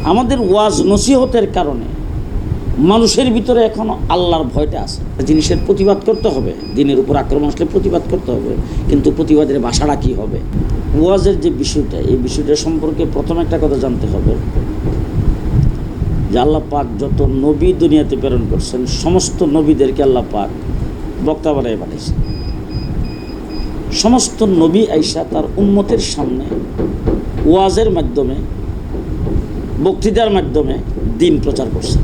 আমাদের ওয়াজ নসিহতের কারণে মানুষের ভিতরে এখনো আল্লাহর ভয়টা আছে। জিনিসের প্রতিবাদ করতে হবে, দিনের উপর আক্রমণ আসলে প্রতিবাদ করতে হবে, কিন্তু প্রতিবাদের ভাষাটা কী হবে? ওয়াজের যে বিষয়টা, এই বিষয়টা সম্পর্কে প্রথম একটা কথা জানতে হবে যে আল্লাহ পাক যত নবী দুনিয়াতে প্রেরণ করছেন, সমস্ত নবীদেরকে আল্লাহ পাক বক্তা বানায় পাঠিয়েছেন। সমস্ত নবী আইসা তার উম্মতের সামনে ওয়াজের মাধ্যমে, বক্তৃতার মাধ্যমে দিন প্রচার করছে।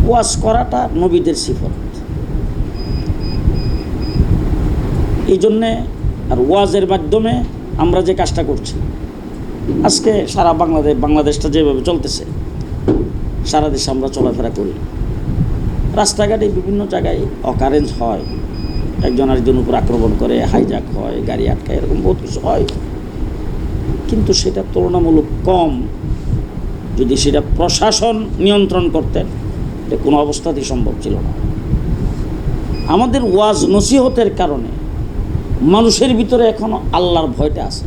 ওয়াজ করাটা নবীদের সিফত। এই জন্যে আর ওয়াজের মাধ্যমে আমরা যে কাজটা করছি, আজকে সারা বাংলাদেশটা যেভাবে চলতেছে, সারা দেশে আমরা চলাফেরা করি, রাস্তাঘাটে বিভিন্ন জায়গায় অকারেন্স হয়, একজন আরেকজন উপর আক্রমণ করে, হাইজ্যাক হয়, গাড়ি আটকায়, এরকম বহুত কিছু হয়। কিন্তু সেটা তুলনামূলক কম যদি সেটা প্রশাসন নিয়ন্ত্রণ করতেন, এটা কোনো অবস্থাতেই সম্ভব ছিল না। আমাদের ওয়াজ নসিহতের কারণে মানুষের ভিতরে এখনো আল্লাহর ভয়টা আছে।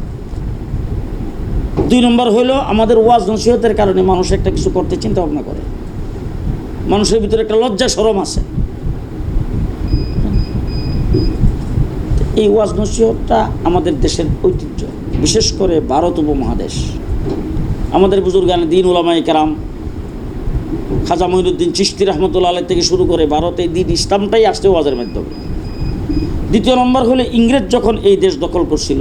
2 নম্বর হইল, আমাদের ওয়াজ নসিহতের কারণে মানুষ একটা কিছু করতে চিন্তা ভাবনা করে, মানুষের ভিতরে একটা লজ্জা শরম আছে। এই ওয়াজ নসিহতটা আমাদের দেশের ঐতিহ্য, বিশেষ করে ভারত উপমহাদেশ। আমাদের বুজুর্গানে দিন উলামায়ে কেরাম, খাজা মঈনুদ্দিন চিশতি রহমতুল্লাহ আলাইহি থেকে শুরু করে ভারতে দিন ইসলামটাই আসছে ওয়াজের মাধ্যমে। 2 নম্বর হলে, ইংরেজ যখন এই দেশ দখল করছিল,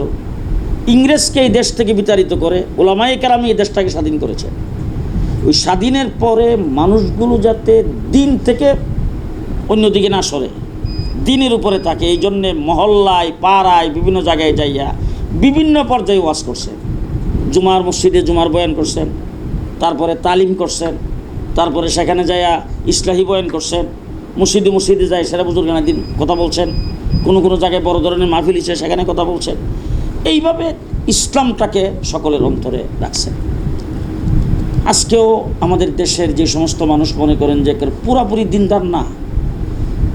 ইংরেজকে এই দেশ থেকে বিতাড়িত করে উলামায়ে কেরাম এই দেশটাকে স্বাধীন করেছে। ওই স্বাধীনের পরে মানুষগুলো যাতে দিন থেকে অন্যদিকে না সরে, দিনের উপরে থাকে, এই জন্যে মহল্লায়, পাড়ায়, বিভিন্ন জায়গায় যাইয়া বিভিন্ন পর্যায়ে ওয়াজ করছেন। জুমার মসজিদে জুমার বয়ান করছেন, তারপরে তালিম করছেন, তারপরে সেখানে যাইয়া ইসলাহি বয়ান করছেন, মসজিদে যায় সেরা বুজুর্গানা দিন কথা বলছেন, কোনো জায়গায় বড় ধরনের মাহফিল হিসেবে সেখানে কথা বলছেন। এইভাবে ইসলামটাকে সকলের অন্তরে রাখছেন। আজকেও আমাদের দেশের যে সমস্ত মানুষ মনে করেন যে পুরাপুরি দিনদার না,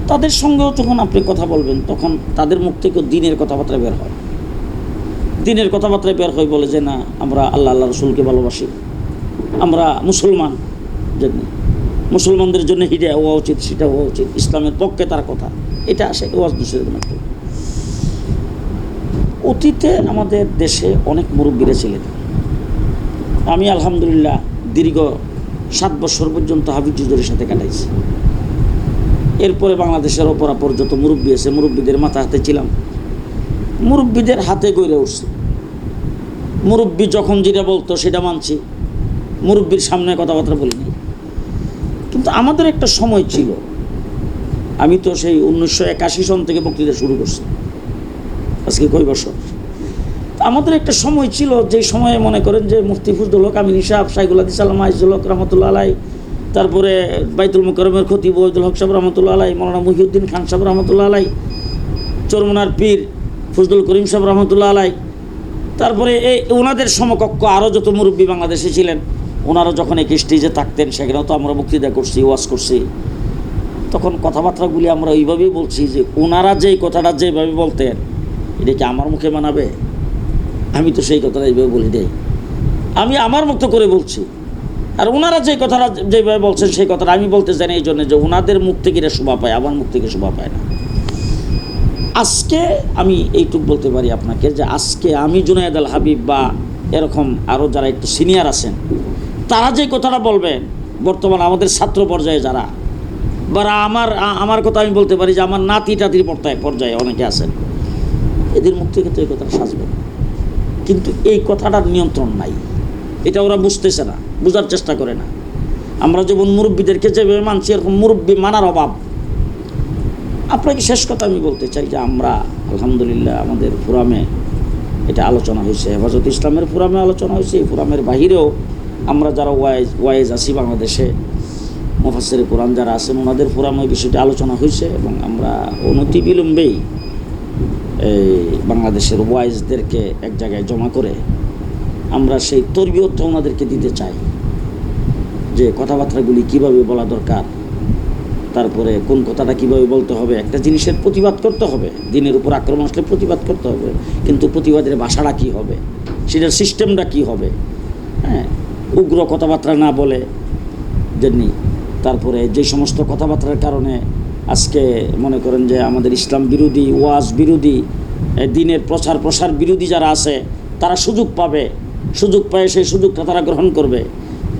তাদের সঙ্গেও যখন আপনি কথা বলবেন, তখন তাদের মুখ থেকেও দিনের কথাবার্তা বের হয়। দিনের কথাবার্তা বের হয়, বলে যে না, আমরা আল্লাহ রসুলকে ভালোবাসি, আমরা মুসলমান, যে মুসলমানদের জন্য হিডা হওয়া উচিত, সেটা হওয়া উচিত, ইসলামের পক্ষে তার কথা, এটা আসে ওয়াজ নসিহতের মাধ্যমে। অতীতে আমাদের দেশে অনেক মুরব্বীরা ছিলেন। আমি আলহামদুলিল্লাহ দীর্ঘ 7 বছর পর্যন্ত হাফিজুদের সাথে কাটাইছি। এরপরে বাংলাদেশের অপরাপর যত মুরব্বী আছে, মুরব্বীদের মাথা হাতে ছিলাম, মুরব্বীদের হাতে গড়ে উঠছে। মুরব্বী যখন যেটা বলতো সেটা মানছি, মুরব্বীর সামনে কথাবার্তা বলিনি। কিন্তু আমাদের একটা সময় ছিল, আমি তো সেই 1981 সন থেকে বক্তৃতা শুরু করছি, আজকে কয় বছর। আমাদের একটা সময় ছিল, যেই সময়ে মনে করেন যে মুফতি ফজলুল হক আমিনী সাহেব, শাইখুল হাদিস আল্লামা আজিজুল হক রহমতুল্লাহ আলাইহি, তারপরে বাইতুল মুকাররমের খতিব ওয়াহিদুল হক সাহেব রহমতুল্লাহ আলাইহি, মৌলানা মুহিউদ্দিন খান সাহেব রহমতুল্লাহ আলাইহি, চরমনার পীর ফজলুল করিম সাহেব রহমতুল্লাহ আলাইহি, তারপরে ওনাদের সমকক্ষ আরও যত মুরব্বী বাংলাদেশে ছিলেন, ওনারা যখন এক স্টেজে থাকতেন, সেখানেও তো আমরা বক্তৃতা করছি, ওয়াজ করছি। তখন কথাবার্তাগুলি আমরা ওইভাবেই বলছি যে ওনারা যেই কথাটা যেভাবে বলতেন, এটা কি আমার মুখে মানাবে? আমি তো সেই কথাটা এইভাবে বলি দেই, আমি আমার মতো করে বলছি। আর ওনারা যে কথাটা যেভাবে বলছেন, সেই কথাটা আমি বলতে জানি এই জন্য যে ওনাদের মুখ থেকে এটা শোভা পায়, আমার মুখ থেকে শোভা পায় না। আজকে আমি এইটুকু বলতে পারি আপনাকে যে আজকে আমি জুনায়েদ আল হাবিব বা এরকম আরও যারা একটু সিনিয়র আছেন, তারা যে কথাটা বলবেন, বর্তমান আমাদের ছাত্র পর্যায়ে যারা, বা আমার কথা আমি বলতে পারি যে আমার নাতি টাতির পর্যায়ে অনেকে আছেন, এদের মুখ থেকে তো এই কথাটা সাজবে। কিন্তু এই কথাটার নিয়ন্ত্রণ নাই, এটা ওরা বুঝতেছে না, বোঝার চেষ্টা করে না। আমরা যেমন মুরব্বীদেরকে যেভাবে মানছি, এরকম মুরব্বী মানার অভাব। আপনাকে শেষ কথা আমি বলতে চাই যে আমরা আলহামদুলিল্লাহ আমাদের ফোরামে এটা আলোচনা হয়েছে, হেফাজত ইসলামের ফোরামে আলোচনা হয়েছে। এই ফোরামের বাহিরেও আমরা যারা ওয়াইজ আছি বাংলাদেশে, মুফাসসিরে কোরআন যারা আছেন, ওনাদের ফোরামে বিষয়টি আলোচনা হয়েছে। এবং আমরা অনতি বিলম্বেই এই বাংলাদেশের ওয়াইজদেরকে এক জায়গায় জমা করে আমরা সেই তরবিয়তটা ওনাদেরকে দিতে চাই, যে কথাবার্তাগুলি কিভাবে বলা দরকার, তারপরে কোন কথাটা কিভাবে বলতে হবে। একটা জিনিসের প্রতিবাদ করতে হবে, দিনের উপর আক্রমণ আসলে প্রতিবাদ করতে হবে, কিন্তু প্রতিবাদের ভাষাটা কী হবে, সেটার সিস্টেমটা কী হবে। হ্যাঁ, উগ্র কথাবার্তা না বলে যেমনি, তারপরে যে সমস্ত কথাবার্তার কারণে আজকে মনে করেন যে আমাদের ইসলাম বিরোধী, ওয়াজ বিরোধী, দিনের প্রসার বিরোধী যারা আছে তারা সুযোগ পাবে, সুযোগ পায় সেই সুযোগটা তারা গ্রহণ করবে।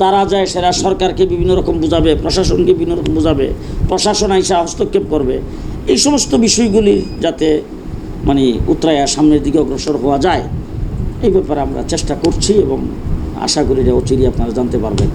তারা যায় সেরা সরকারকে বিভিন্ন রকম বোঝাবে, প্রশাসনকে বিভিন্ন রকম বোঝাবে, প্রশাসন আইসা হস্তক্ষেপ করবে। এই সমস্ত বিষয়গুলি যাতে মানে উতরাইয়া সামনের দিকে অগ্রসর হওয়া যায়, এই ব্যাপারে আমরা চেষ্টা করছি এবং আশা করি যে অচিরেই আপনারা জানতে পারবেন।